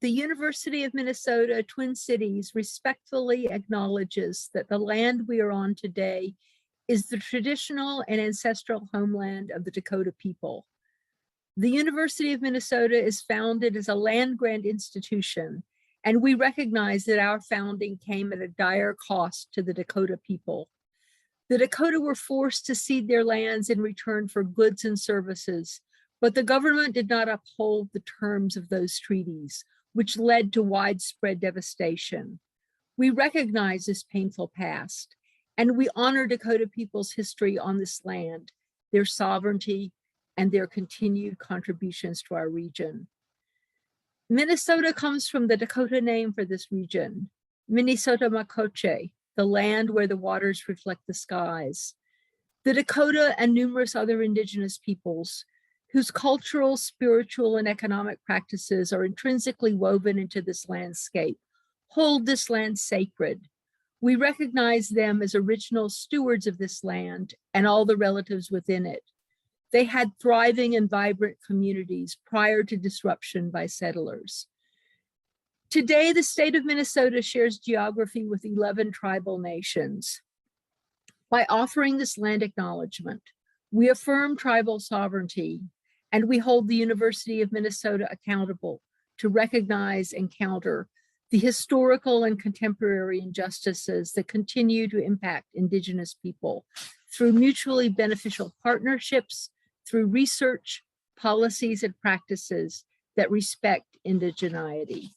The University of Minnesota Twin Cities respectfully acknowledges that the land we are on today is the traditional and ancestral homeland of the Dakota people. The University of Minnesota is founded as a land-grant institution, and we recognize that our founding came at a dire cost to the Dakota people. The Dakota were forced to cede their lands in return for goods and services, but the government did not uphold the terms of those treaties, which led to widespread devastation. We recognize this painful past, and we honor Dakota people's history on this land, their sovereignty, and their continued contributions to our region. Minnesota comes from the Dakota name for this region, Minnesota Makoche, the land where the waters reflect the skies. The Dakota and numerous other indigenous peoples whose cultural, spiritual, and economic practices are intrinsically woven into this landscape hold this land sacred. We recognize them as original stewards of this land and all the relatives within it. They had thriving and vibrant communities prior to disruption by settlers. Today, the state of Minnesota shares geography with 11 tribal nations. By offering this land acknowledgement, we affirm tribal sovereignty, and we hold the University of Minnesota accountable to recognize and counter the historical and contemporary injustices that continue to impact Indigenous people through mutually beneficial partnerships, through research, policies, and practices that respect indigeneity.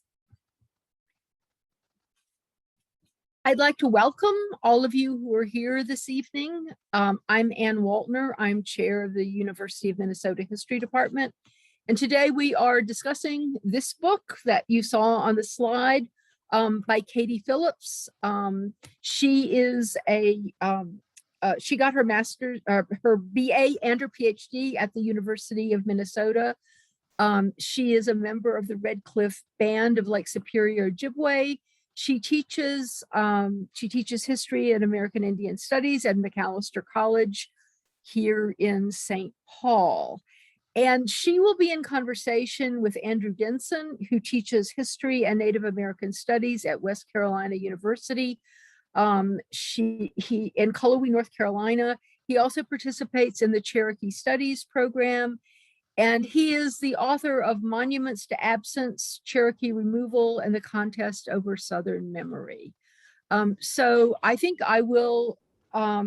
I'd like to welcome all of you who are here this evening. I'm Ann Waltner. I'm chair of the University of Minnesota History Department. And today we are discussing this book that you saw on the slide by Katie Phillips. She is she got her master's, her BA and her PhD at the University of Minnesota. She is a member of the Red Cliff Band of Lake Superior, Ojibwe. She teaches history and American Indian Studies at Macalester College here in St. Paul. And she will be in conversation with Andrew Denson, who teaches history and Native American Studies at West Carolina University. He in Cullowhee, North Carolina. He also participates in the Cherokee Studies program. And he is the author of Monuments to Absence, Cherokee Removal, and the Contest Over Southern Memory. So I think well, I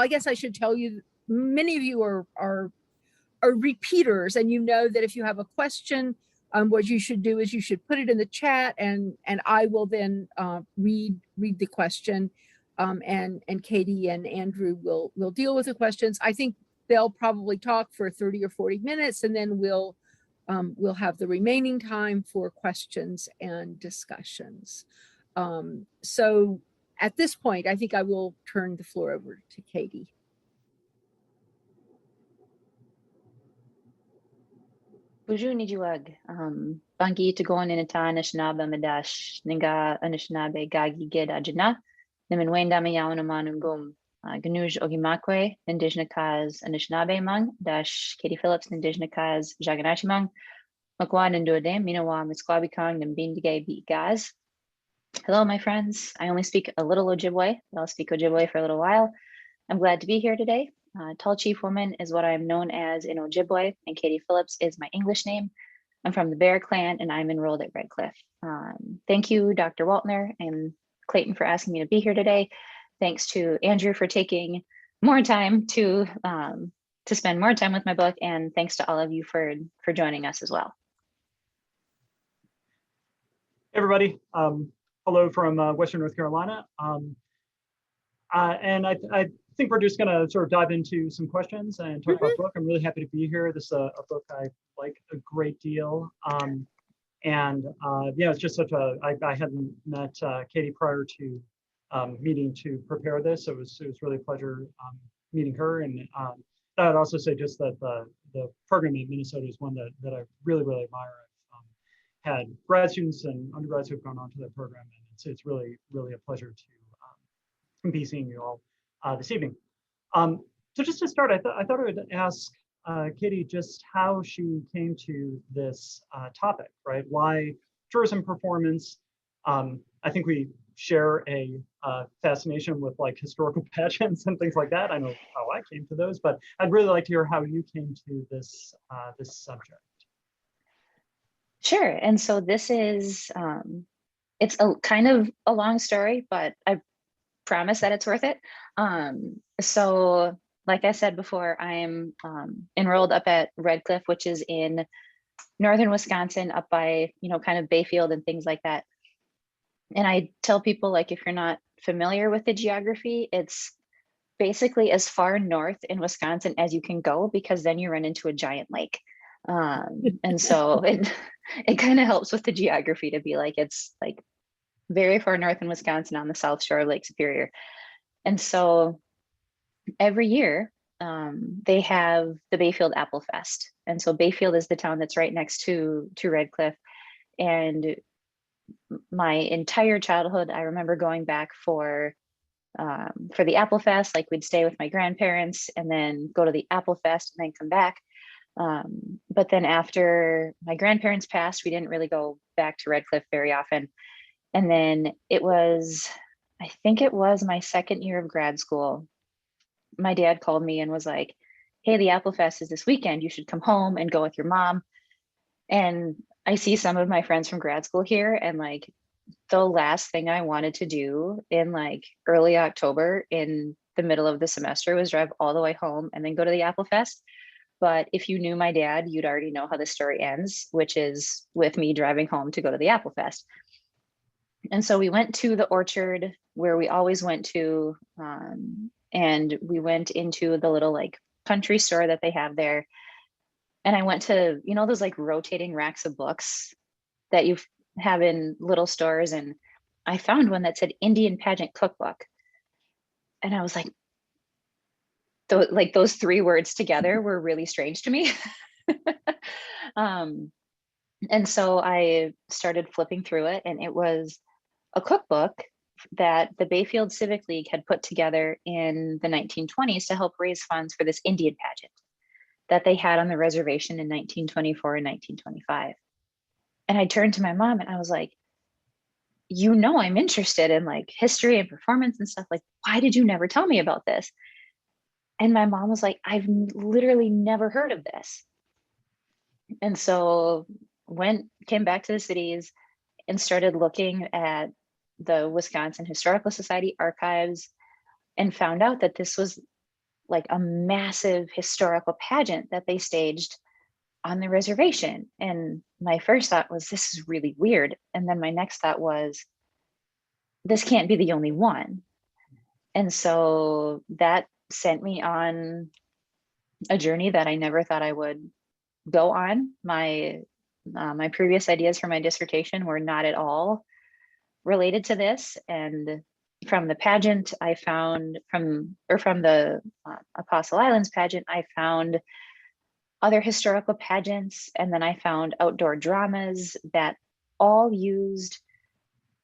guess I should tell you, many of you are repeaters, and you know that if you have a question, what you should do is you should put it in the chat, and I will then read the question, and Katie and Andrew will deal with the questions. I think they'll probably talk for 30 or 40 minutes, and then we'll have the remaining time for questions and discussions. So at this point, I think I will turn the floor over to Katie. Bonjour, Nijuag. Bangi to go on in a tan Anishinaabe Madash, Ninga Anishinaabe Gagi Ged Ajana, Nimenwenda Mayawana Manungum, Ganuj Ogimakwe, Indigenous Kaz Anishinaabe Mang, Dash Katie Phillips, Indigenous Kaz Jaganashi Mang, Makwan and Dode, Minawa, Misquabi Kong, and Bindige Beat Gaz. Hello, my friends. I only speak a little Ojibwe, but I'll speak Ojibwe for a little while. I'm glad to be here today. Tall Chief Woman is what I'm known as in Ojibwe, and Katie Phillips is my English name. I'm from the Bear Clan, and I'm enrolled at Red Cliff. Thank you, Dr. Waltner and Clayton, for asking me to be here today. Thanks to Andrew for taking more time to spend more time with my book, and thanks to all of you for joining us as well. Hey everybody, hello from Western North Carolina. And I think we're just gonna sort of dive into some questions and talk about the book. I'm really happy to be here. This is a book I like a great deal. Yeah, it's just such a, I hadn't met Katie prior to meeting to prepare this. It was really a pleasure meeting her. And I'd also say just that the program in Minnesota is one that I really admire. I've had grad students and undergrads who've gone on to that program, and it's really a pleasure to be seeing you all this evening. So just to start, I thought I would ask Katie just how she came to this topic, right? Why tourism performance? I think we share a fascination with like historical pageants and things like that. I know how I came to those, but I'd really like to hear how you came to this this subject. Sure. And so this is, it's a kind of a long story, but I promise that it's worth it. So like I said before, I'm enrolled up at Red Cliff, which is in northern Wisconsin, up by, kind of Bayfield and things like that. And I tell people, like, if you're not familiar with the geography, it's basically as far north in Wisconsin as you can go, because then you run into a giant lake. And so it kind of helps with the geography to be like, it's like very far north in Wisconsin on the south shore of Lake Superior. And so every year they have the Bayfield Apple Fest. And so Bayfield is the town that's right next to Red Cliff. And my entire childhood, I remember going back for the Apple Fest. Like, we'd stay with my grandparents and then go to the Apple Fest and then come back. But then after my grandparents passed, we didn't really go back to Red Cliff very often. And then I think it was my second year of grad school. My dad called me and was like, hey, the Apple Fest is this weekend. You should come home and go with your mom. And I see some of my friends from grad school here, and like, the last thing I wanted to do in like early October in the middle of the semester was drive all the way home and then go to the Apple Fest. But if you knew my dad, you'd already know how the story ends, which is with me driving home to go to the Apple Fest. And so we went to the orchard where we always went to, and we went into the little like country store that they have there. And I went to, those like rotating racks of books that you have in little stores. And I found one that said Indian Pageant Cookbook. And I was like, those three words together were really strange to me. And so I started flipping through it, and it was a cookbook that the Bayfield Civic League had put together in the 1920s to help raise funds for this Indian pageant that they had on the reservation in 1924 and 1925. And I turned to my mom and I was like, I'm interested in like history and performance and stuff. Like, why did you never tell me about this? And my mom was like, I've literally never heard of this. And so came back to the cities and started looking at the Wisconsin Historical Society archives, and found out that this was like a massive historical pageant that they staged on the reservation. And my first thought was, this is really weird. And then my next thought was, this can't be the only one. And so that sent me on a journey that I never thought I would go on. My previous ideas for my dissertation were not at all related to this. And from the pageant, I found from the Apostle Islands pageant, I found other historical pageants. And then I found outdoor dramas that all used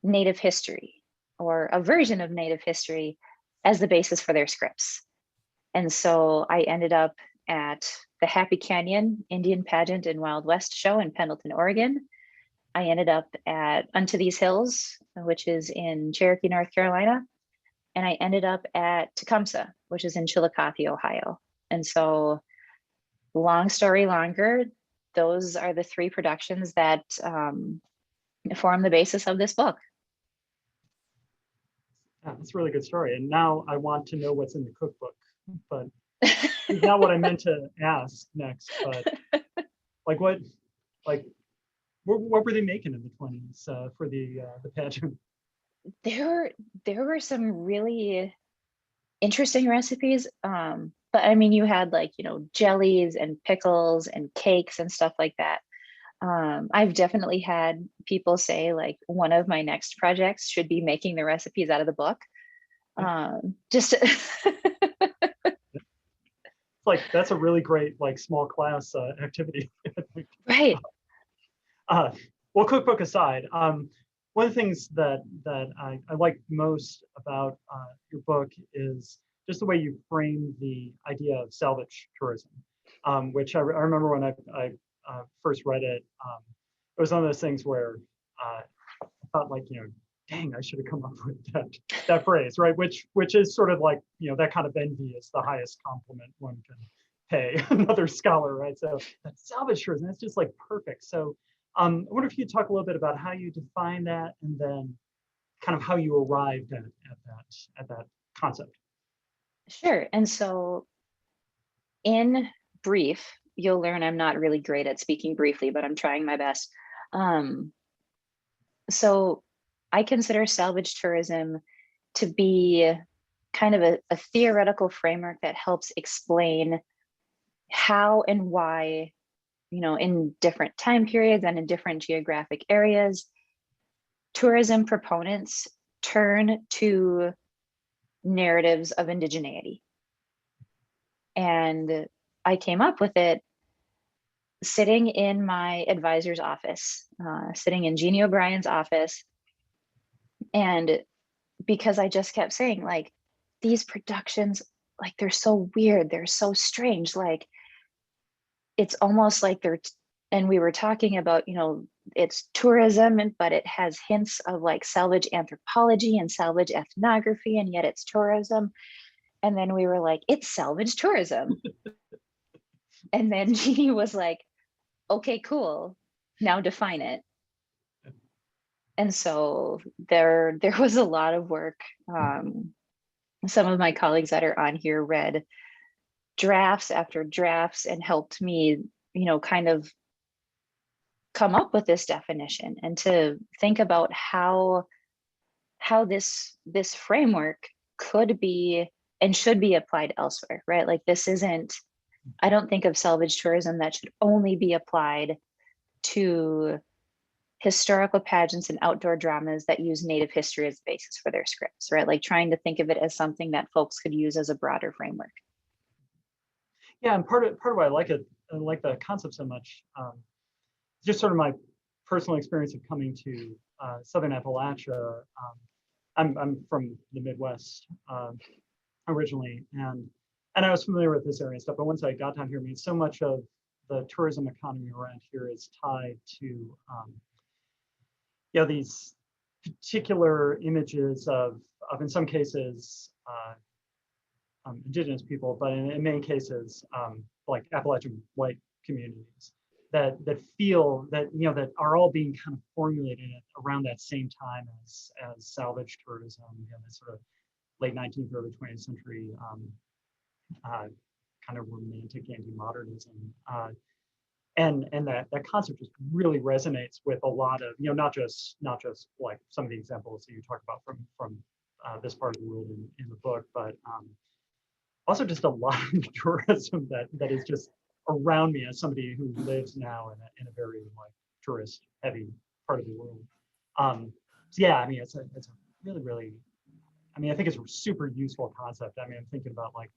Native history or a version of Native history as the basis for their scripts. And so I ended up at the Happy Canyon Indian Pageant and Wild West show in Pendleton, Oregon. I ended up at Unto These Hills, which is in Cherokee, North Carolina. And I ended up at Tecumseh, which is in Chillicothe, Ohio. And so, long story longer, those are the three productions that form the basis of this book. Yeah, that's a really good story. And now I want to know what's in the cookbook, but it's not what I meant to ask next. But like what were they making in the 20s for the pageant? There were some really interesting recipes. But I mean, you had like, jellies and pickles and cakes and stuff like that. I've definitely had people say like one of my next projects should be making the recipes out of the book. Just Like, that's a really great like small class activity. right. Well, cookbook aside, one of the things that I like most about your book is just the way you frame the idea of salvage tourism. which I remember when I first read it. It was one of those things where I thought, like, dang, I should have come up with that phrase, right? Which is sort of like, that kind of envy is the highest compliment one can pay another scholar, right? So that salvage tourism, that's just like perfect. So I wonder if you could talk a little bit about how you define that, and then kind of how you arrived at that concept. Sure. And so in brief, you'll learn I'm not really great at speaking briefly, but I'm trying my best. So I consider salvage tourism to be kind of a theoretical framework that helps explain how and why, in different time periods and in different geographic areas, tourism proponents turn to narratives of indigeneity. And I came up with it sitting in my advisor's office, sitting in Jeannie O'Brien's office. And because I just kept saying, like, these productions, like, they're so weird, they're so strange, like, it's almost like and we were talking about, it's tourism, but it has hints of like salvage anthropology and salvage ethnography, and yet it's tourism. And then we were like, it's salvage tourism. And then Jeannie was like, okay, cool, now define it. And so there was a lot of work. Some of my colleagues that are on here read drafts after drafts and helped me, kind of come up with this definition, and to think about how this framework could be and should be applied elsewhere, right? Like, this isn't, I don't think of salvage tourism that should only be applied to historical pageants and outdoor dramas that use Native history as the basis for their scripts, right? Like, trying to think of it as something that folks could use as a broader framework. Yeah, and part of why I like the concept so much, just sort of my personal experience of coming to Southern Appalachia. I'm from the Midwest originally, and I was familiar with this area and stuff. But once I got down here, I mean, so much of the tourism economy around here is tied to these particular images of in some cases indigenous people, but in many cases like Appalachian white communities that feel that that are all being kind of formulated around that same time as salvage tourism, this sort of late 19th, early 20th century kind of romantic anti-modernism. And that concept just really resonates with a lot of, not just like some of the examples that you talk about from this part of the world in the book, but also just a lot of tourism that is just around me as somebody who lives now in a very like tourist heavy part of the world. So yeah, I mean, it's a really, really, I mean, I think it's a super useful concept. I mean, I'm thinking about like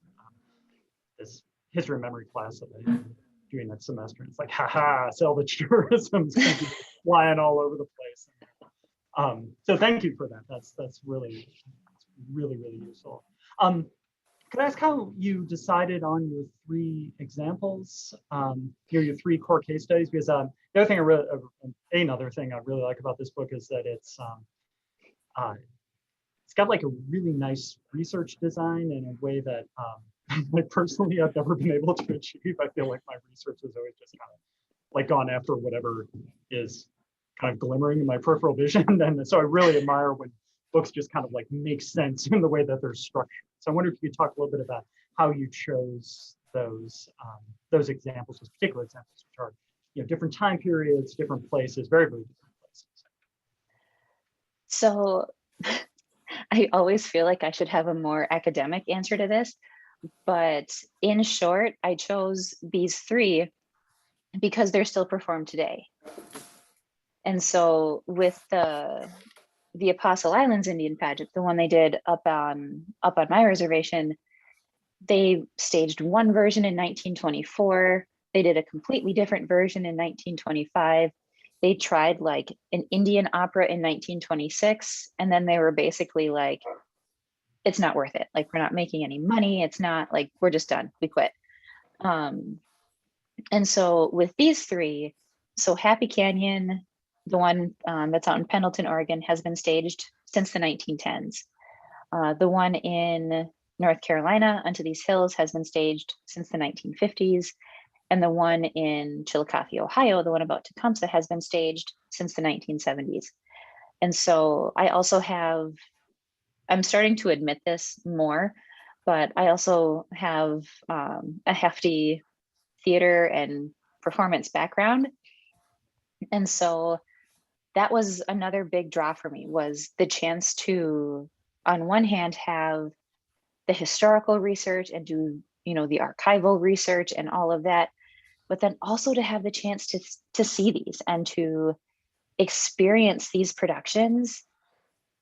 this history and memory class that I'm doing that semester. It's like, haha, salvage tourism's gonna be flying all over the place. So thank you for that. That's really, really, really useful. Could I ask how you decided on your 3 examples, your 3 core case studies? Because the other thing another thing I really like about this book is that it's got like a really nice research design in a way that like personally I've never been able to achieve. I feel like my research has always just kind of like gone after whatever is kind of glimmering in my peripheral vision, and so I really admire when books just kind of like make sense in the way that they're structured. So I wonder if you could talk a little bit about how you chose those examples, those particular examples, which are different time periods, different places, very, very different places. So I always feel like I should have a more academic answer to this, but in short, I chose these 3 because they're still performed today. And so with the Apostle Islands Indian pageant, the one they did up on my reservation, they staged one version in 1924. They did a completely different version in 1925. They tried like an Indian opera in 1926, and then they were basically like, it's not worth it. Like, we're not making any money. It's not, like, we're just done. We quit. And so with these three, so Happy Canyon, the one that's out in Pendleton, Oregon, has been staged since the 1910s. The one in North Carolina, Unto These Hills, has been staged since the 1950s. And the one in Chillicothe, Ohio, the one about Tecumseh, has been staged since the 1970s. And so I also have, I'm starting to admit this more, but I also have a hefty theater and performance background. And so that was another big draw for me, was the chance to, on one hand, have the historical research and do, you know, the archival research and all of that, but then also to have the chance to see these and to experience these productions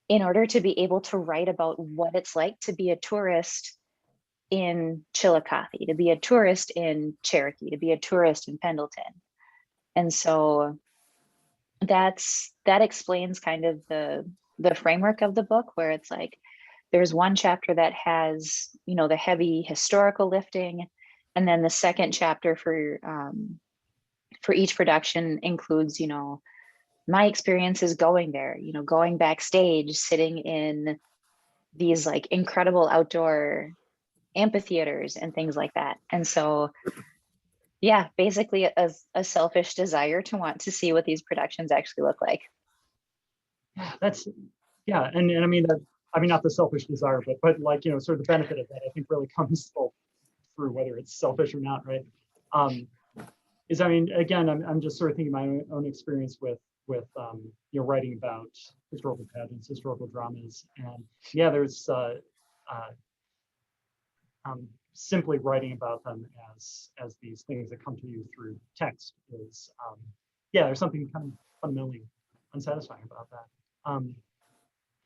in order to be able to write about what it's like to be a tourist in Chillicothe, to be a tourist in Cherokee, to be a tourist in Pendleton. And so that explains kind of the framework of the book, where it's like there's one chapter that has, you know, the heavy historical lifting, and then the second chapter for each production includes, you know, my experiences going there, you know, going backstage, sitting in these like incredible outdoor amphitheaters and things like that. And so, yeah, basically a selfish desire to want to see what these productions actually look like. That's, yeah, and I mean that, I mean, not the selfish desire, but like, you know, sort of the benefit of that, I think really comes both through, whether it's selfish or not, right? Is, I mean, again, I'm just sort of thinking my own experience with you know, writing about historical pageants, historical dramas, and yeah, there's simply writing about them as these things that come to you through text is, yeah, there's something kind of fundamentally unsatisfying about that.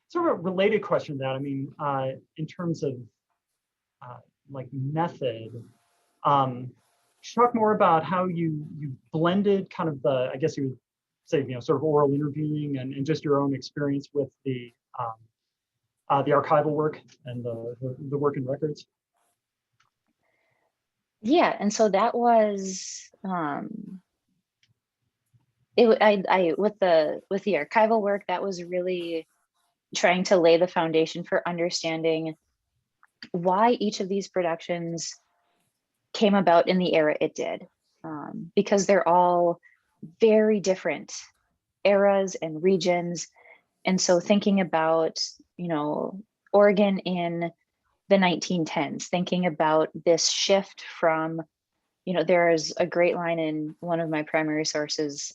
Sort of a related question to that, I mean, in terms of like method, talk more about how you blended kind of the, I guess you would say, you know, sort of oral interviewing and just your own experience with the archival work and the work in records. Yeah, and so that was with the archival work, that was really trying to lay the foundation for understanding why each of these productions came about in the era it did, because they're all very different eras and regions. And so thinking about, you know, Oregon in the 1910s, thinking about this shift from, you know, there's a great line in one of my primary sources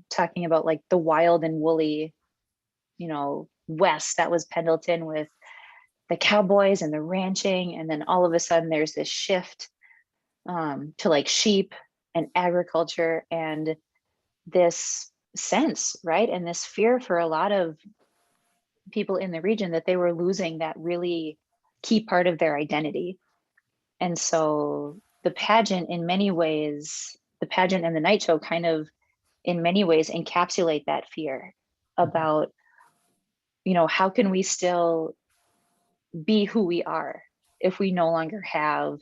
talking about like the wild and woolly, you know, West, that was Pendleton with the cowboys and the ranching. And then all of a sudden there's this shift to like sheep and agriculture, and this sense, right? And this fear for a lot of people in the region that they were losing that really key part of their identity. And so the pageant, in many ways, the pageant and the night show kind of in many ways encapsulate that fear about, you know, how can we still be who we are if we no longer have,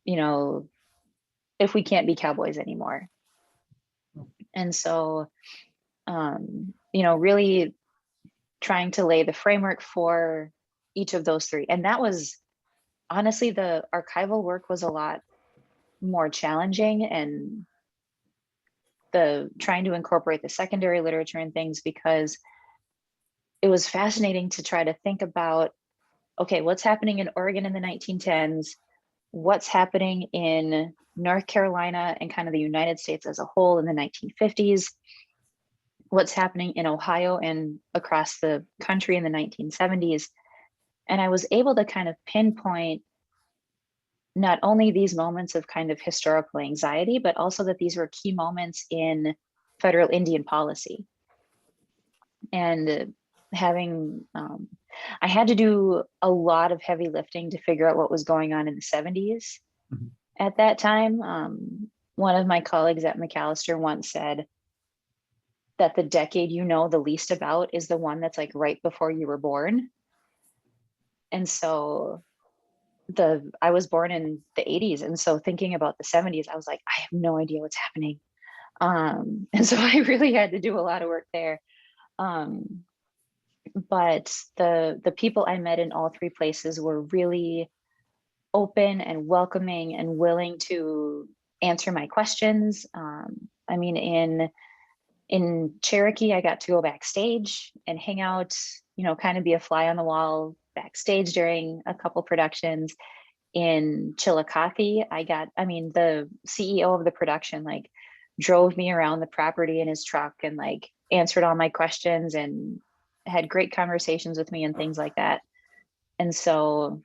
you know, if we can't be cowboys anymore. And so, you know, really trying to lay the framework for each of those three. And that was honestly, the archival work was a lot more challenging, and the trying to incorporate the secondary literature and things, because it was fascinating to try to think about, okay, what's happening in Oregon in the 1910s, what's happening in North Carolina and kind of the United States as a whole in the 1950s, what's happening in Ohio and across the country in the 1970s. And I was able to kind of pinpoint not only these moments of kind of historical anxiety, but also that these were key moments in federal Indian policy. And having, I had to do a lot of heavy lifting to figure out what was going on in the 70s. Mm-hmm. At that time. One of my colleagues at McAllister once said that the decade you know the least about is the one that's like right before you were born. And so I was born in the 80s. And so thinking about the 70s, I was like, I have no idea what's happening. And so I really had to do a lot of work there. But the people I met in all three places were really open and welcoming and willing to answer my questions. I mean, in Cherokee, I got to go backstage and hang out, you know, kind of be a fly on the wall backstage during a couple productions. In Chillicothe, I mean, the CEO of the production like drove me around the property in his truck and like answered all my questions and had great conversations with me and things like that. And so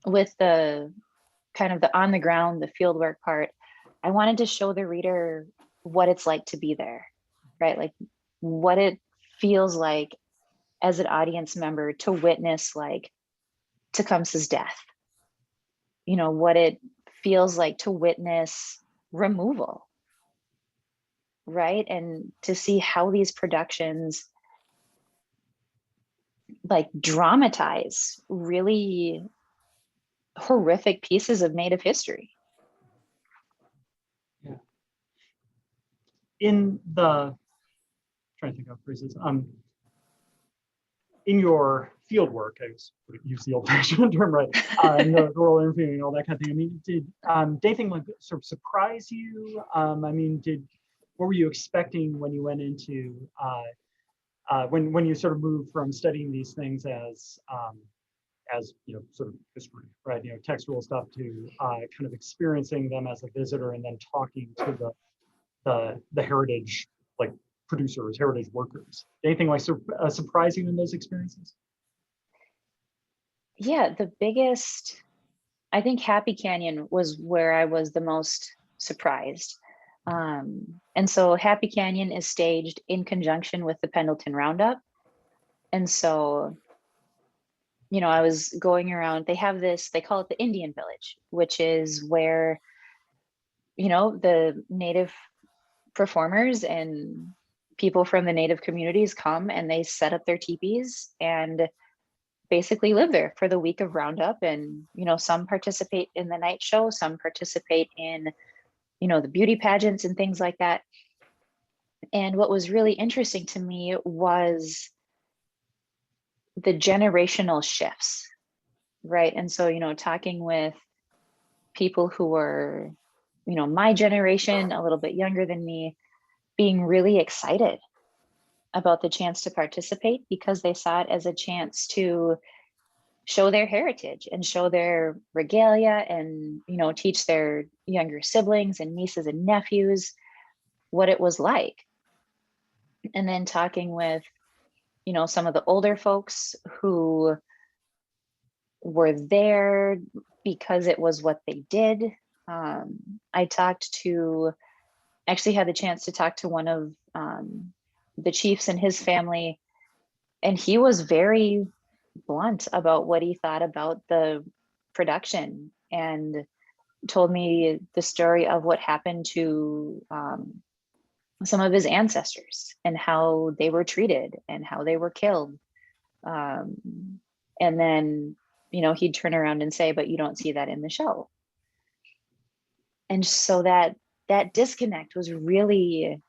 with the kind of the on the ground, the field work part, I wanted to show the reader what it's like to be there, right? Like what it feels like as an audience member to witness like Tecumseh's death, you know, what it feels like to witness removal, right? And to see how these productions like dramatize really horrific pieces of Native history. Yeah. In the, trying to think of phrases, in your field work, I use the old-fashioned term, right? In the rural interviewing and all that kind of thing. I mean, did anything like sort of surprise you? I mean, what were you expecting when you went into when you sort of moved from studying these things as you know, sort of history, right? You know, textual stuff to kind of experiencing them as a visitor and then talking to the heritage like producers, heritage workers. Anything like surprising in those experiences? Yeah, the biggest, I think Happy Canyon was where I was the most surprised. And so Happy Canyon is staged in conjunction with the Pendleton Roundup. And so, you know, I was going around, they have this, they call it the Indian Village, which is where, you know, the Native performers and people from the Native communities come and they set up their teepees and basically live there for the week of Roundup. And, you know, some participate in the night show, some participate in, you know, the beauty pageants and things like that. And what was really interesting to me was the generational shifts, right? And so, you know, talking with people who were, you know, my generation, a little bit younger than me, being really excited about the chance to participate because they saw it as a chance to show their heritage and show their regalia and, you know, teach their younger siblings and nieces and nephews what it was like. And then talking with, you know, some of the older folks who were there because it was what they did. I actually had the chance to talk to one of the chiefs and his family, and he was very blunt about what he thought about the production and told me the story of what happened to some of his ancestors and how they were treated and how they were killed. And then, you know, he'd turn around and say, but you don't see that in the show. And so that disconnect was really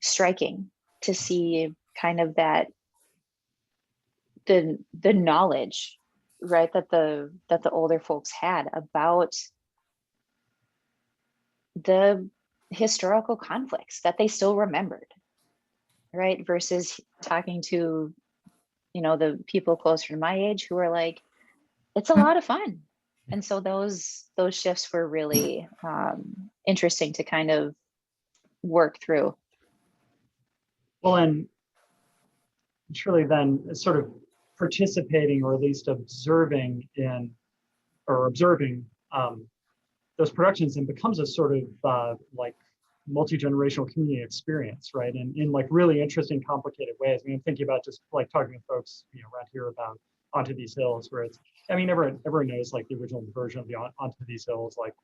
striking to see kind of that the knowledge, right, that the older folks had about the historical conflicts that they still remembered, right, versus talking to, you know, the people closer to my age who are like, it's a lot of fun. And so those shifts were really interesting to kind of work through. Well, and surely then sort of participating or at least observing those productions and becomes a sort of like multi-generational community experience, right? And in like really interesting, complicated ways. I mean, I'm thinking about just like talking to folks, you know, around here about Onto These Hills, where it's, I mean, everyone knows like the original version of the Onto These Hills, like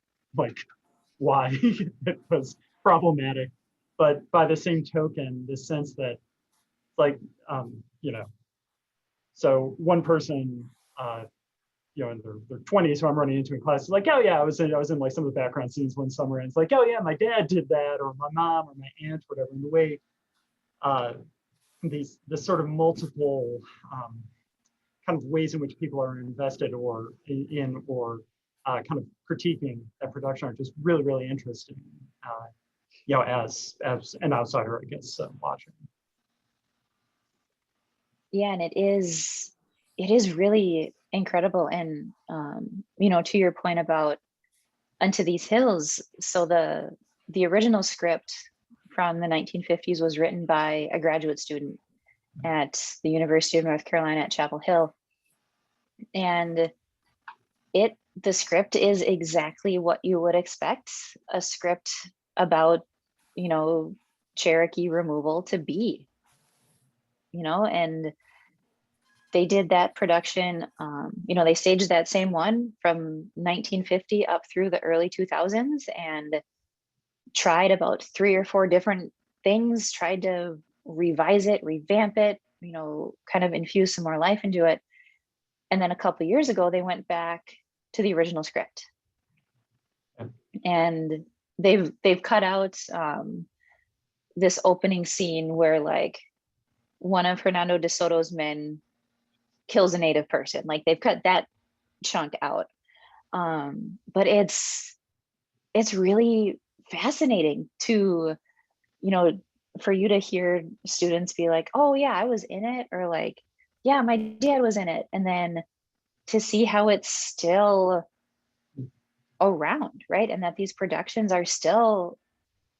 why it was problematic. But by the same token, the sense that like, you know, so one person, you know, in their 20s who I'm running into in class, like, oh yeah, I was in like some of the background scenes one summer, and it's like, oh yeah, my dad did that, or my mom, or my aunt, whatever. And the way this sort of multiple kind of ways in which people are invested or in or kind of critiquing that production are just really, really interesting. You know, as an outsider, I guess, watching. Yeah, and it is really incredible. And you know, to your point about Unto These Hills, so the original script from the 1950s was written by a graduate student at the University of North Carolina at Chapel Hill, and the script is exactly what you would expect a script about, you know, Cherokee removal to be, you know. And they did that production, you know, they staged that same one from 1950 up through the early 2000s and tried about 3 or 4 different things, tried to revise it, revamp it, you know, kind of infuse some more life into it. And then a couple of years ago, they went back to the original script. And they've cut out this opening scene where like one of Hernando de Soto's men kills a native person. Like they've cut that chunk out. But it's really fascinating to, you know, for you to hear students be like, oh yeah, I was in it, or like, yeah, my dad was in it. And then to see how it's still around, right? And that these productions are still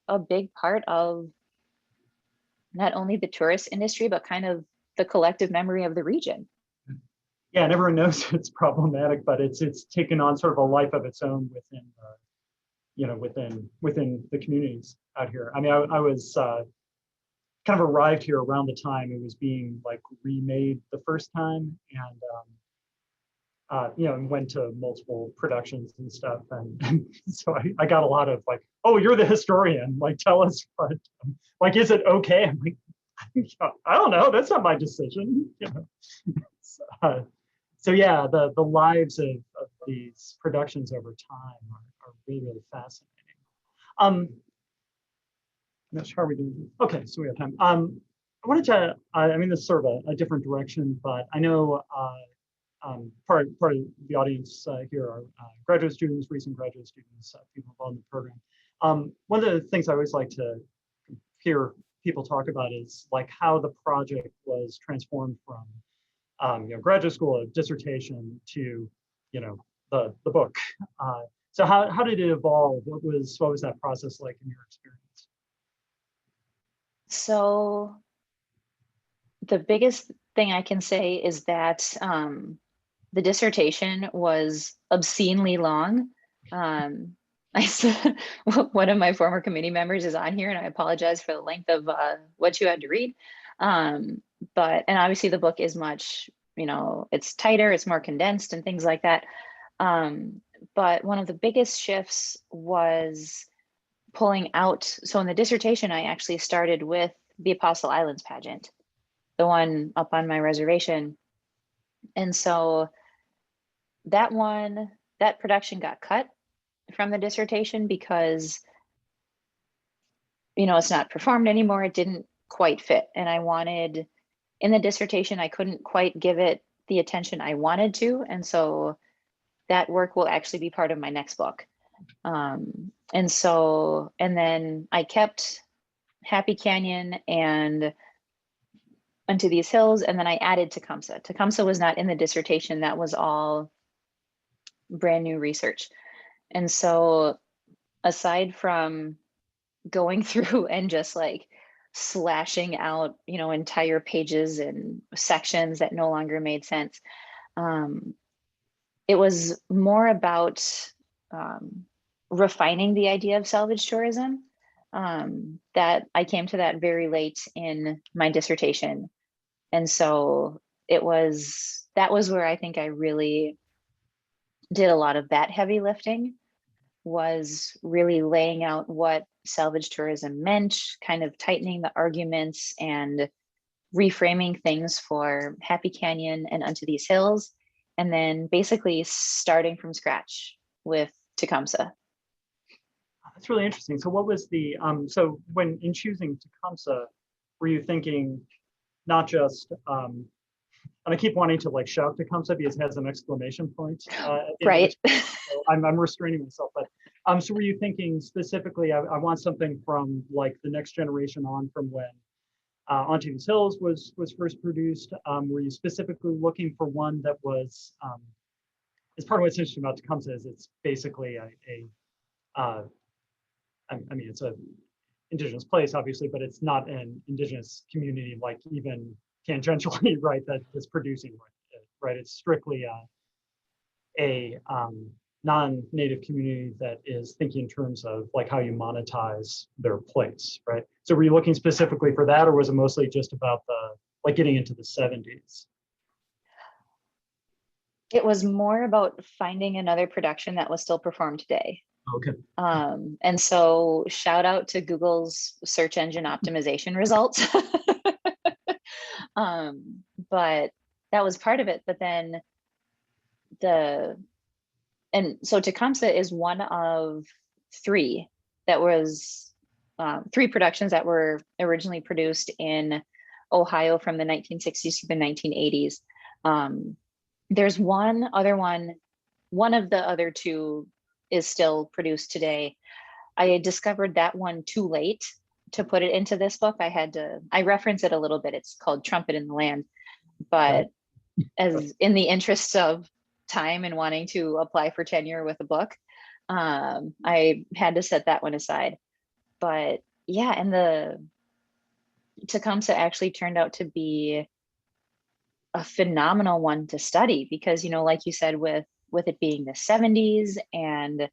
a big part of not only the tourist industry, but kind of the collective memory of the region. Yeah, and everyone knows it's problematic, but it's taken on sort of a life of its own within, you know, within the communities out here. I mean, I was kind of arrived here around the time it was being like remade the first time, and you know, and went to multiple productions and stuff, and so I got a lot of like, oh, you're the historian, like tell us what, like, is it okay? I'm like, I don't know, that's not my decision, you know. So yeah, the lives of these productions over time are really, really fascinating. I'm not sure how we doing. Okay, so we have time. I wanted to, I mean, this is sort of a different direction, but I know part of the audience here are graduate students, recent graduate students, people involved in the program. One of the things I always like to hear people talk about is like how the project was transformed from you know, graduate school, a dissertation, to, you know, the book. So how did it evolve? What was that process like in your experience? So the biggest thing I can say is that the dissertation was obscenely long. One of my former committee members is on here, and I apologize for the length of what you had to read. But obviously the book is much, you know, it's tighter, it's more condensed and things like that. But one of the biggest shifts was pulling out. So in the dissertation, I actually started with the Apostle Islands pageant, the one up on my reservation. And so that production got cut from the dissertation because, you know, it's not performed anymore. It didn't quite fit. And I wanted, in the dissertation, I couldn't quite give it the attention I wanted to. And so that work will actually be part of my next book. And then I kept Happy Canyon and Unto These Hills, and then I added Tecumseh. Tecumseh was not in the dissertation. That was all brand new research. And so aside from going through and just like slashing out, you know, entire pages and sections that no longer made sense, it was more about refining the idea of salvage tourism. That I came to that very late in my dissertation. And so that was where I think I really did a lot of that heavy lifting, was really laying out what salvage tourism meant, kind of tightening the arguments and reframing things for Happy Canyon and Unto These Hills, and then basically starting from scratch with Tecumseh. That's really interesting. So what was the, so when in choosing Tecumseh, were you thinking not just, and I keep wanting to like shout Tecumseh because it has an exclamation point. Right. So I'm restraining myself, but so were you thinking specifically, I want something from like the next generation on from when Onto These Hills was first produced? Were you specifically looking for one that was, as part of what's interesting about Tecumseh is it's basically I mean, it's a indigenous place, obviously, but it's not an indigenous community, like even tangentially, right, that is producing, right? It's strictly a non-native community that is thinking in terms of like how you monetize their place, right? So were you looking specifically for that, or was it mostly just about the, like getting into the 70s? It was more about finding another production that was still performed today. Okay. And so shout out to Google's search engine optimization results. But that was part of it. But then so Tecumseh is one of three that was three productions that were originally produced in Ohio from the 1960s to the 1980s. There's one other one of the other two is still produced today. I discovered that one too late to put it into this book. I reference it a little bit. It's called Trumpet in the Land, but as in the interest of time and wanting to apply for tenure with a book, I had to set that one aside. But yeah, and the Tecumseh actually turned out to be a phenomenal one to study because, you know, like you said, with it being the 70s and,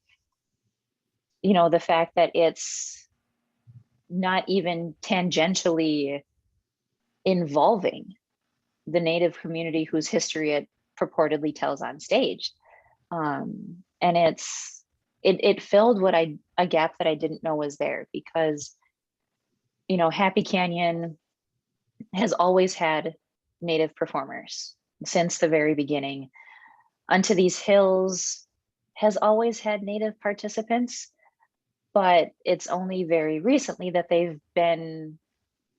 you know, the fact that it's not even tangentially involving the Native community whose history it purportedly tells on stage. And it filled a gap that I didn't know was there because, you know, Happy Canyon has always had Native performers since the very beginning. Unto These Hills has always had Native participants, but it's only very recently that they've been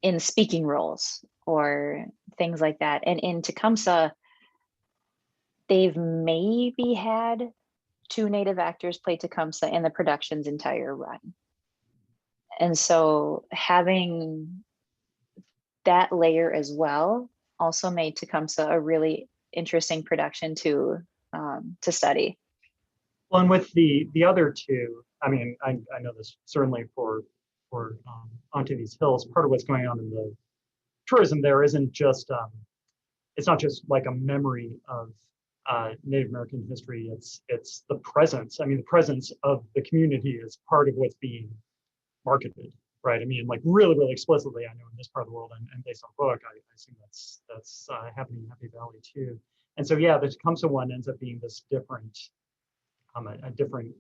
in speaking roles or things like that. And in Tecumseh, they've maybe had 2 Native actors play Tecumseh in the production's entire run. And so having that layer as well also made Tecumseh a really interesting production to study. Well, and with the other two, I mean, I know this certainly for Onto These Hills, part of what's going on in the tourism there isn't just, it's not just like a memory of Native American history, it's the presence. I mean, the presence of the community is part of what's being marketed, right? I mean, like really, really explicitly, I know in this part of the world and based on the book, I assume that's happening in Happy Valley too. And so, yeah, the Tecumseh one ends up being this different, a different,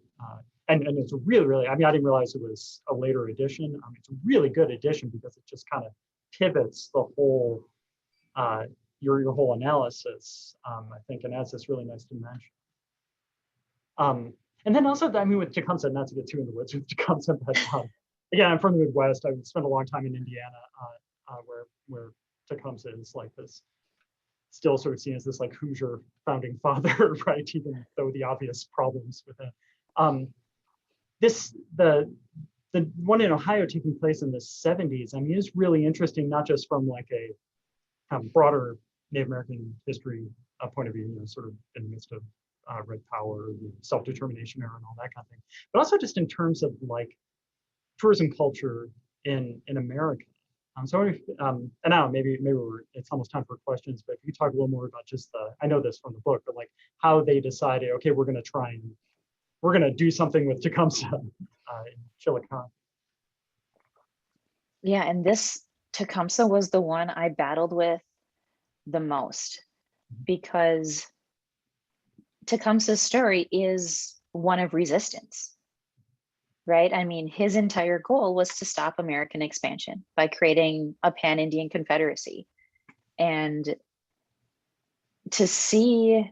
and it's really, really, I mean, I didn't realize it was a later edition. It's a really good edition because it just kind of pivots the whole, your whole analysis, I think, and adds this really nice dimension. And then also, I mean, with Tecumseh, not to get too in the woods with Tecumseh, but again, I'm from the Midwest. I spent a long time in Indiana, where Tecumseh is like this, still sort of seen as this like Hoosier founding father, right? Even though the obvious problems with it. The one in Ohio taking place in the 70s, I mean, is really interesting, not just from like a broader Native American history point of view, you know, sort of in the midst of red power, self-determination era and all that kind of thing, but also just in terms of like tourism culture in America. So, and now maybe it's almost time for questions, but if you could talk a little more about just I know this from the book, but like how they decided, okay, we're going to do something with Tecumseh in Chillicothe. Yeah, and this Tecumseh was the one I battled with the most because Tecumseh's story is one of resistance, right? I mean, his entire goal was to stop American expansion by creating a pan-Indian confederacy. And to see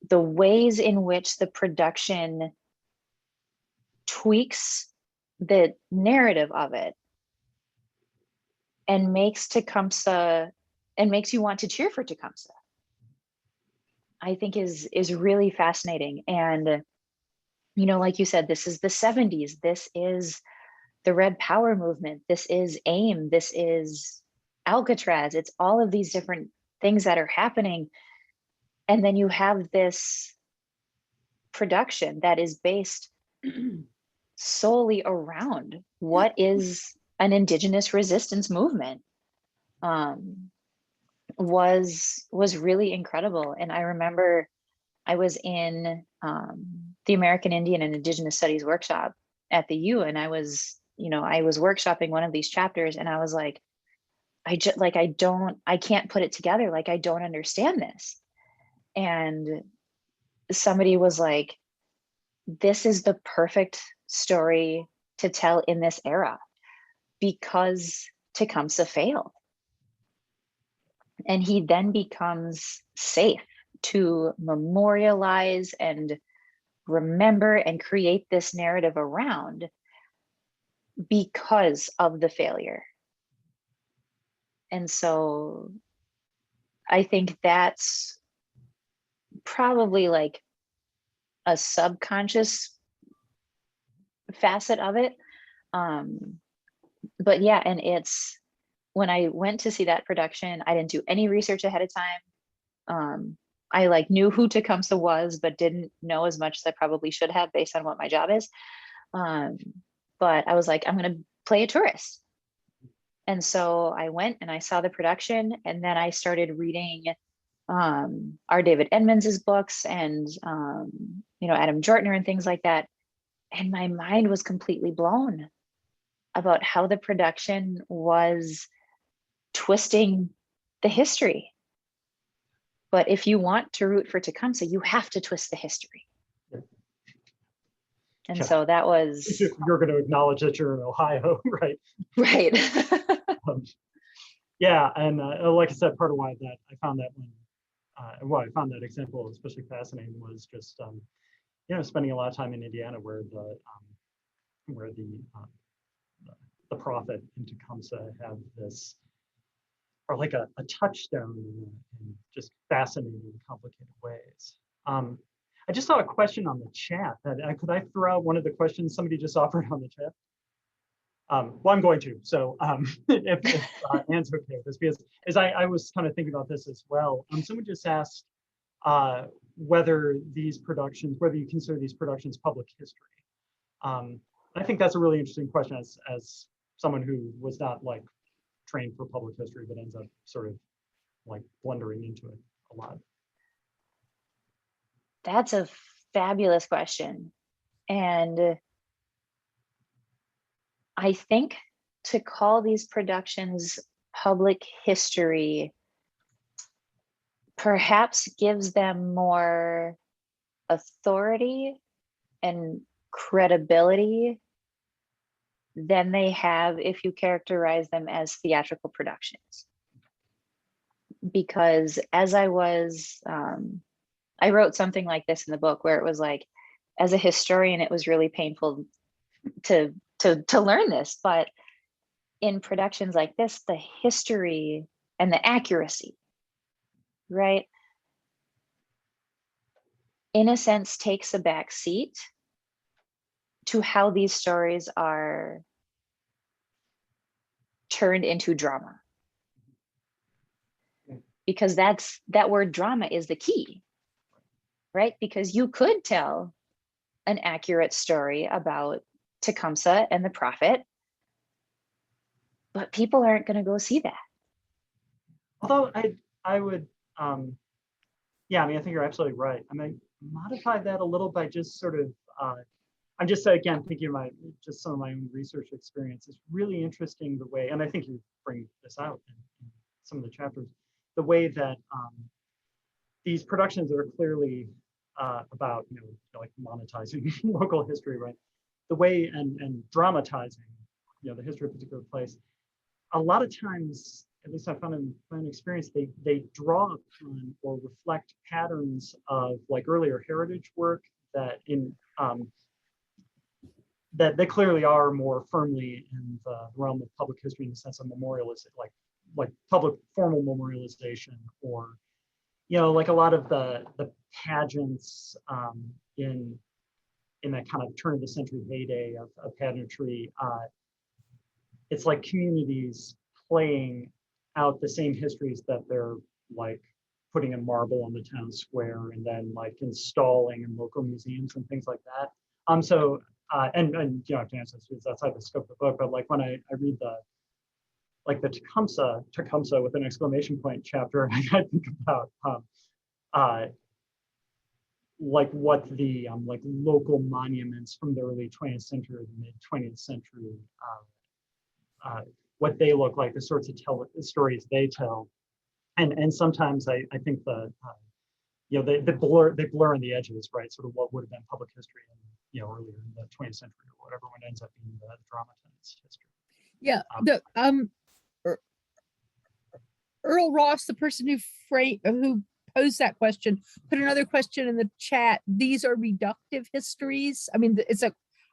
the ways in which the production tweaks the narrative of it and makes Tecumseh and makes you want to cheer for Tecumseh, I think is really fascinating. And, you know, like you said, this is the 70s. This is the Red Power movement. This is AIM. This is Alcatraz. It's all of these different things that are happening. And then you have this production that is based solely around what is an Indigenous resistance movement, was really incredible. And I remember I was in the American Indian and Indigenous Studies workshop at the U, and I was workshopping one of these chapters, and I was like, I can't put it together. Like, I don't understand this. And somebody was like, this is the perfect story to tell in this era because Tecumseh failed. And he then becomes safe to memorialize and remember and create this narrative around because of the failure. And so I think that's probably like a subconscious facet of it. But yeah, and it's, when I went to see that production, I didn't do any research ahead of time. I like knew who Tecumseh was, but didn't know as much as I probably should have based on what my job is. But I was like, I'm going to play a tourist. And so I went and I saw the production, and then I started reading our David Edmonds's books and, Adam Jortner and things like that. And my mind was completely blown about how the production was twisting the history. But if you want to root for Tecumseh, you have to twist the history. And Yeah. so that was... You're going to acknowledge that you're in Ohio, right? Right. Yeah, and like I said, part of why that I found that one, I found that example especially fascinating was just, spending a lot of time in Indiana where the prophet and Tecumseh have this, or like a touchstone in just fascinating, complicated ways. I just saw a question on the chat that could I throw out one of the questions somebody just offered on the chat? Well, I'm going to. So if Anne's okay with this, because as I was kind of thinking about this as well. Someone just asked whether you consider these productions public history. I think that's a really interesting question as someone who was not like trained for public history, but ends up sort of like blundering into it a lot. That's a fabulous question. And I think to call these productions public history perhaps gives them more authority and credibility than they have if you characterize them as theatrical productions. Because as I wrote something like this in the book where it was like, as a historian, it was really painful to learn this, but in productions like this, the history and the accuracy, right, in a sense takes a back seat to how these stories are turned into drama. Because that word drama is the key, right? Because you could tell an accurate story about Tecumseh and the prophet, but people aren't going to go see that. Although I would, yeah, I mean, I think you're absolutely right. I mean, modify that a little by just sort of, I'm just again thinking about just some of my own research experience. It's really interesting the way, and I think you bring this out in some of the chapters, the way that these productions that are clearly about, like monetizing local history, right? The way and dramatizing, the history of a particular place. A lot of times at least I found in my own experience, they draw upon or reflect patterns of like earlier heritage work that that they clearly are more firmly in the realm of public history in the sense of memorialization, like public formal memorialization, or like a lot of the pageants in that kind of turn of the century heyday of pageantry. It's like communities playing out the same histories that they're like putting in marble on the town square and then like installing in local museums and things like that. So and you know, to answer this, because that's outside the scope of the book, but like when I read the Tecumseh with an exclamation point chapter, I think about like what the like local monuments from the early 20th century or the mid 20th century, what they look like, the sorts of stories they tell, and sometimes I think they blur on the edges, right? Sort of what would have been public history earlier in the 20th century or whatever, when it ends up being the dramatized history. Yeah, Earl Ross, the person who posed that question, put another question in the chat. These are reductive histories. I mean,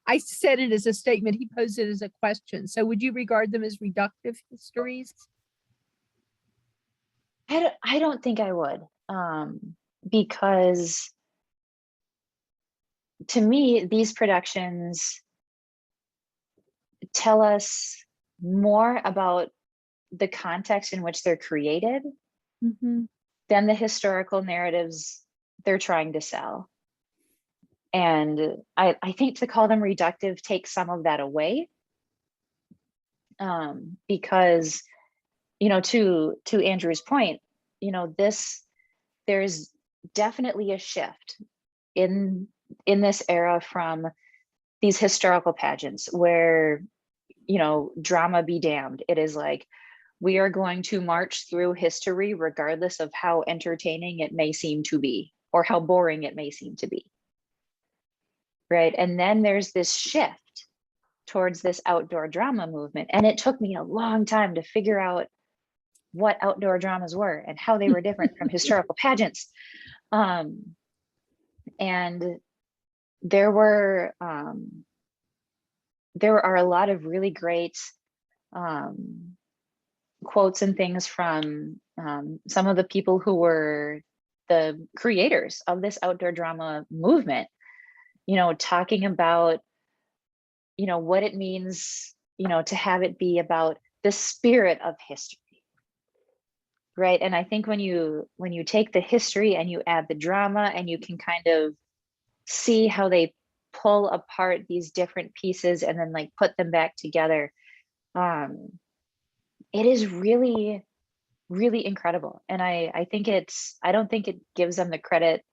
I said it as a statement. He posed it as a question. So would you regard them as reductive histories? I don't think I would, because to me, these productions tell us more about the context in which they're created than the historical narratives they're trying to sell. And I think to call them reductive takes some of that away, because, to Andrew's point, there's definitely a shift in this era from these historical pageants where, drama be damned. It is like, we are going to march through history regardless of how entertaining it may seem to be or how boring it may seem to be. Right. And then there's this shift towards this outdoor drama movement. And it took me a long time to figure out what outdoor dramas were and how they were different from historical pageants. And there are a lot of really great quotes and things from some of the people who were the creators of this outdoor drama movement, talking about, what it means, to have it be about the spirit of history. Right. And I think when you take the history and you add the drama, and you can kind of see how they pull apart these different pieces and then like put them back together, it is really, really incredible. And I don't think it gives them the credit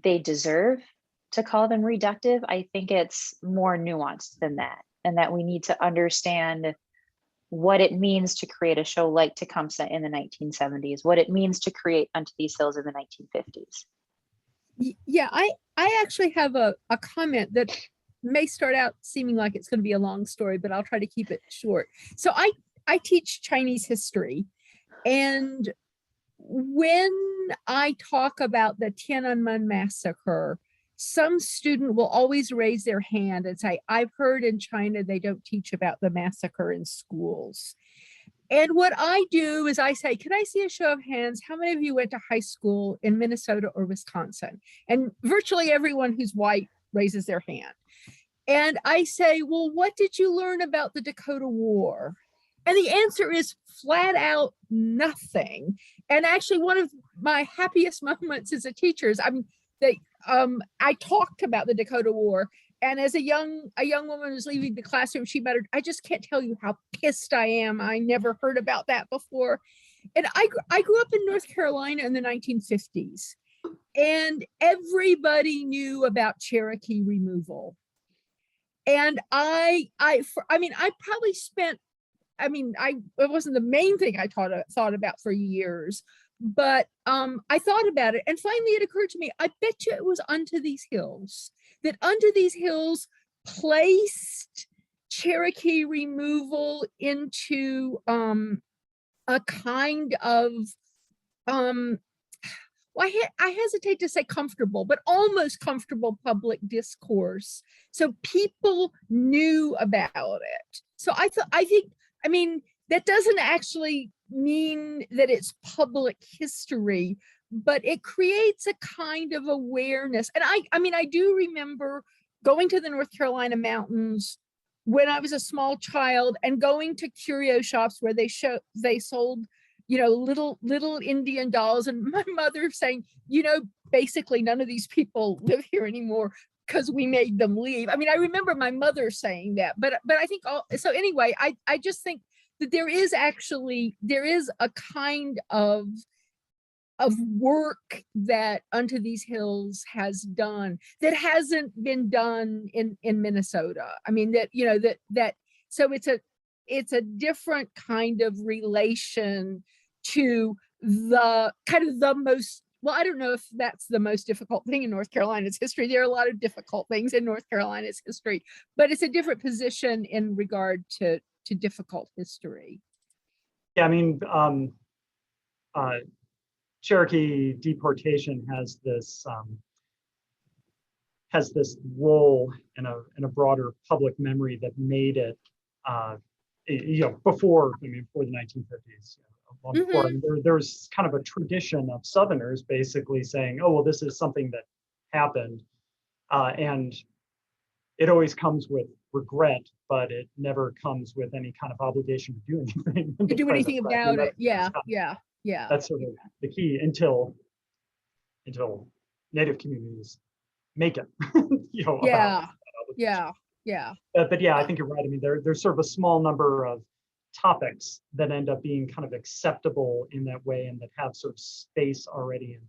they deserve to call them reductive. I think it's more nuanced than that, and that we need to understand what it means to create a show like Tecumseh in the 1970s, what it means to create Unto These Hills in the 1950s. Yeah, I actually have a comment that may start out seeming like it's going to be a long story, but I'll try to keep it short. So I teach Chinese history, and when I talk about the Tiananmen massacre, some student will always raise their hand and say, I've heard in China they don't teach about the massacre in schools. And what I do is I say, can I see a show of hands? How many of you went to high school in Minnesota or Wisconsin? And virtually everyone who's white raises their hand. And I say, well, what did you learn about the Dakota War? And the answer is flat out nothing. And actually, one of my happiest moments as a teacher is, I talked about the Dakota War. And as a young woman was leaving the classroom, she muttered, I just can't tell you how pissed I am. I never heard about that before. And I grew up in North Carolina in the 1950s. And everybody knew about Cherokee removal. And it wasn't the main thing I thought about for years, but I thought about it, and finally it occurred to me, I bet you it was Unto These Hills, that Unto These Hills placed Cherokee removal into a kind of well, I hesitate to say comfortable, but almost comfortable public discourse. So people knew about it. So I think, I mean, that doesn't actually mean that it's public history, but it creates a kind of awareness. And I mean, I do remember going to the North Carolina mountains when I was a small child and going to curio shops where they sold, you know, little Indian dolls, and my mother saying, you know, basically none of these people live here anymore because we made them leave. I mean, I remember my mother saying that, but I think so anyway, I just think that there is a kind of work that Unto These Hills has done that hasn't been done in Minnesota. I mean, that, you know, that so it's a different kind of relation to the kind of the most, well, I don't know if that's the most difficult thing in North Carolina's history. There are a lot of difficult things in North Carolina's history, but it's a different position in regard to difficult history. Yeah, I mean, Cherokee deportation has this role in a broader public memory that made it, you know, before the 1950s. Long before, I mean, there's kind of a tradition of Southerners basically saying, oh, well, this is something that happened, and it always comes with regret, but it never comes with any kind of obligation to do anything. To do anything about it. Yeah. That's sort of the key until Native communities make it, you know. Yeah. But yeah, I think you're right. I mean, there's sort of a small number of topics that end up being kind of acceptable in that way and that have sort of space already in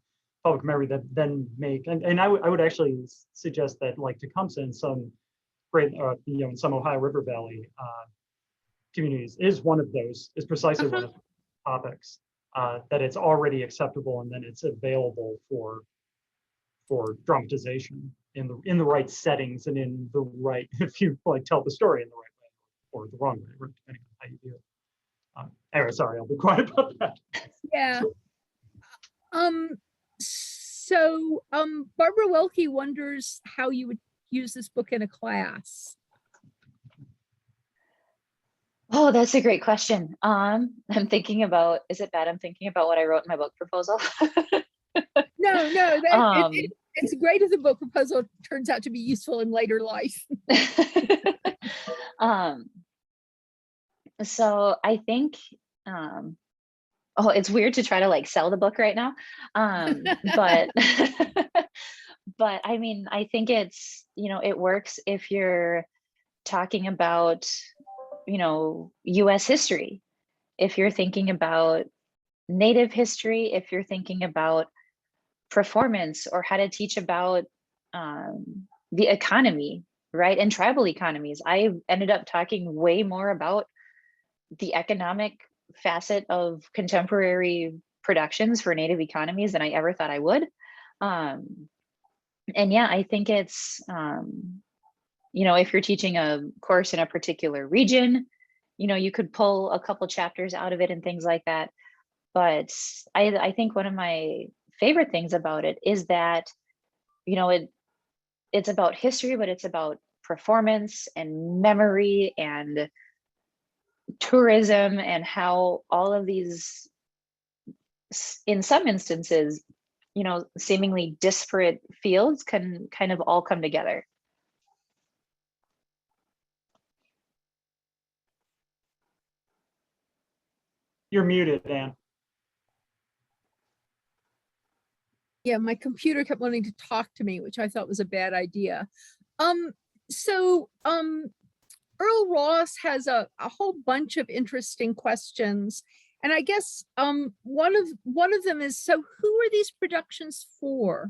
public memory that then make, and I would actually suggest that, like Tecumseh and some great, you know, in some Ohio River Valley communities is one of those, is precisely one of the topics that it's already acceptable and then it's available for dramatization in the right settings and in the right, if you like tell the story in the right way or the wrong way, depending on how you do it. Anyway, sorry, I'll be quiet about that. Yeah. So Barbara Welke wonders how you would use this book in a class. Oh, that's a great question. I'm thinking about, is it bad I'm thinking about what I wrote in my book proposal? No, it's great if the book proposal turns out to be useful in later life. So I think, oh, it's weird to try to like sell the book right now. But, but I mean, I think it's, you know, it works if you're talking about, you know, US history, if you're thinking about Native history, if you're thinking about performance or how to teach about the economy, right? And tribal economies. I ended up talking way more about the economic facet of contemporary productions for Native economies than I ever thought I would. And yeah, I think it's, you know, if you're teaching a course in a particular region, you know, you could pull a couple chapters out of it and things like that. But I think one of my favorite things about it is that, you know, it's about history, but it's about performance and memory and tourism and how all of these, in some instances, you know, seemingly disparate fields can kind of all come together. You're muted, Anne. Yeah, my computer kept wanting to talk to me, which I thought was a bad idea. So Earl Ross has a whole bunch of interesting questions. And I guess one of them is, so who are these productions for?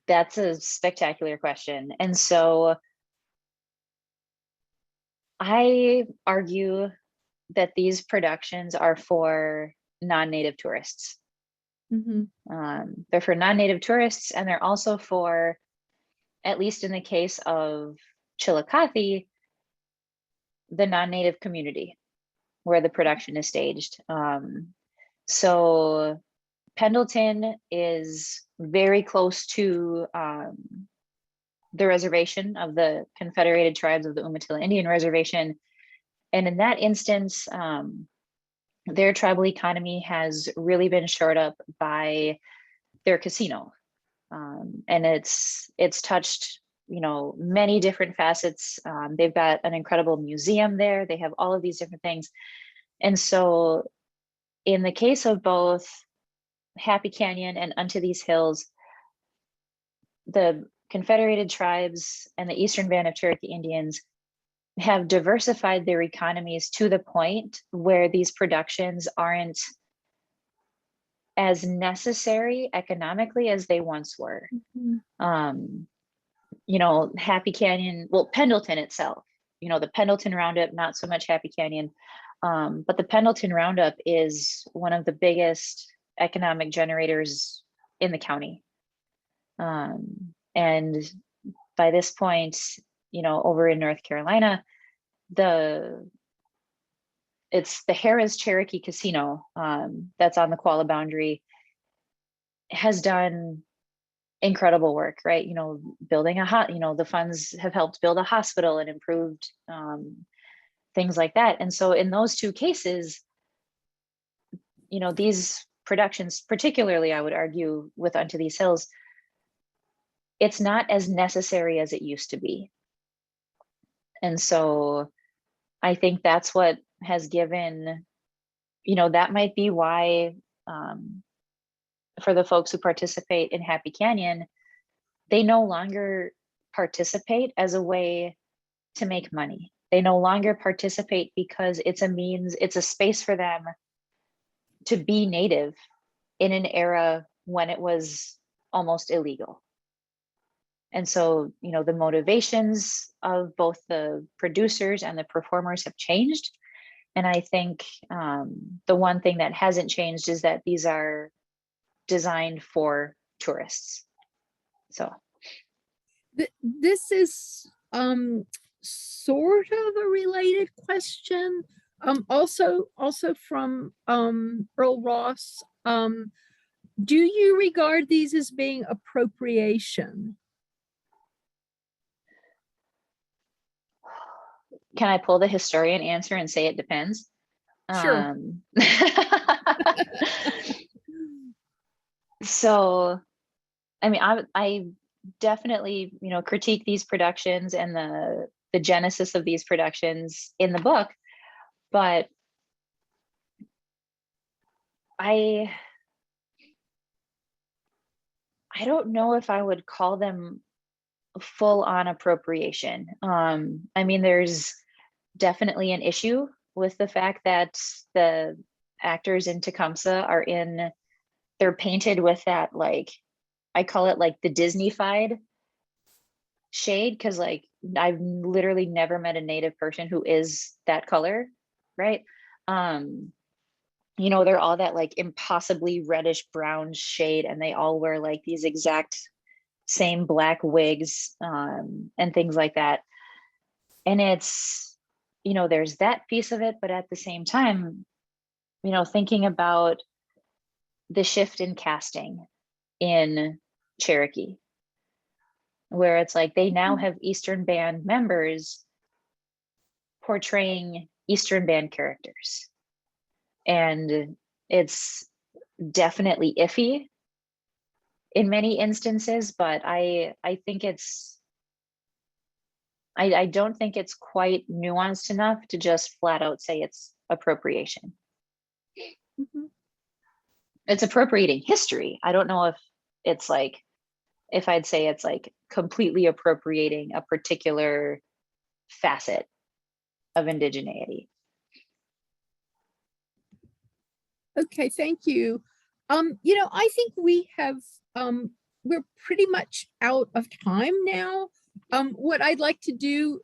That's a spectacular question. And so I argue that these productions are for non-Native tourists. They're for non-Native tourists, and they're also for, at least in the case of Chillicothe, the non-native community where the production is staged. So Pendleton is very close to the reservation of the Confederated Tribes of the Umatilla Indian Reservation. And in that instance, their tribal economy has really been shored up by their casino. And it's touched, you know, many different facets. They've got an incredible museum there. They have all of these different things. And so in the case of both Happy Canyon and Unto These Hills, the Confederated Tribes and the Eastern Band of Cherokee Indians have diversified their economies to the point where these productions aren't as necessary economically as they once were. You know, Happy Canyon, well, Pendleton itself, you know, the Pendleton Roundup, not so much Happy Canyon, but the Pendleton Roundup is one of the biggest economic generators in the county. And by this point, you know, over in North Carolina, it's the Harrah's Cherokee Casino that's on the Qualla boundary has done incredible work, right? You know, building you know, the funds have helped build a hospital and improved things like that. And so in those two cases, you know, these productions, particularly, I would argue with Unto These Hills, it's not as necessary as it used to be. And so I think that's what has given, you know, that might be why for the folks who participate in Happy Canyon, they no longer participate as a way to make money. They no longer participate because it's a means, it's a space for them to be native in an era when it was almost illegal. And so, you know, the motivations of both the producers and the performers have changed. And I think the one thing that hasn't changed is that these are designed for tourists. So this is sort of a related question. Also from Earl Ross. Do you regard these as being appropriation? can I pull the historian answer and say it depends? Sure. So, I mean, I definitely, you know, critique these productions and the genesis of these productions in the book, but I don't know if I would call them full on appropriation. I mean, there's definitely an issue with the fact that the actors in Tecumseh they're painted with that, like, I call it like the Disney-fied shade, because like I've literally never met a native person who is that color, right? You know, they're all that like impossibly reddish brown shade, and they all wear like these exact same black wigs and things like that. And it's, you know, there's that piece of it, but at the same time, you know, thinking about the shift in casting in Cherokee, where it's like they now have Eastern Band members portraying Eastern Band characters. And it's definitely iffy in many instances, but I think I don't think it's quite nuanced enough to just flat out say it's appropriation. Mm-hmm. It's appropriating history. I don't know if it's like, if I'd say it's like completely appropriating a particular facet of indigeneity. Okay, thank you. You know, I think we have, we're pretty much out of time now. What I'd like to do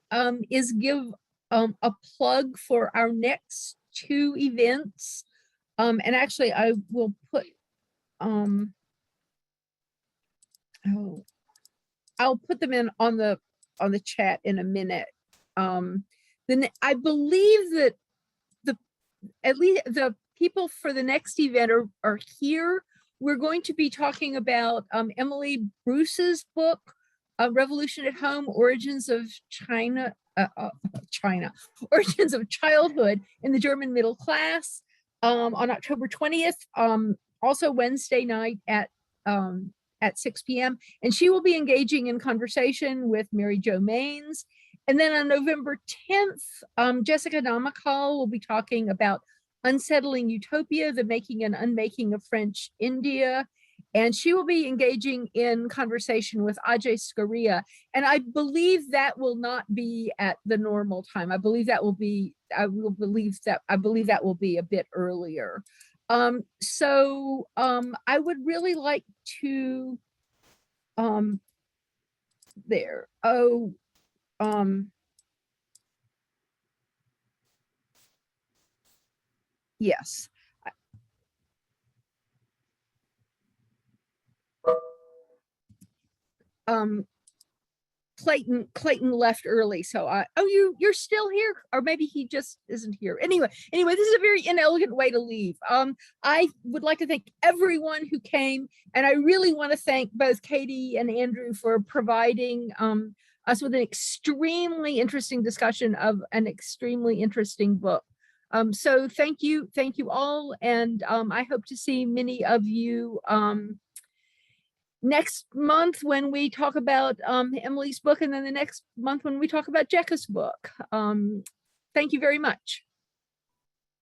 is give a plug for our next two events. And actually I will put, I'll put them in on the on the chat in a minute. Then I believe that at least the people for the next event are here. We're going to be talking about Emily Bruce's book, Revolution at Home, Origins of Origins of Childhood in the German Middle Class, on October 20th, also Wednesday night at 6 p.m. And she will be engaging in conversation with Mary Jo Maines. And then on November 10th, Jessica Namakkal will be talking about Unsettling Utopia, the Making and Unmaking of French India. And she will be engaging in conversation with Ajay Skaria. And I believe that will not be at the normal time. I believe that will be a bit earlier. So I would really like to yes. Clayton left early, so you're still here, or maybe he just isn't here. Anyway, this is a very inelegant way to leave. I would like to thank everyone who came, and I really want to thank both Katie and Andrew for providing us with an extremely interesting discussion of an extremely interesting book. So thank you all, and I hope to see many of you next month when we talk about Emily's book, and then the next month when we talk about Jekka's book. Thank you very much.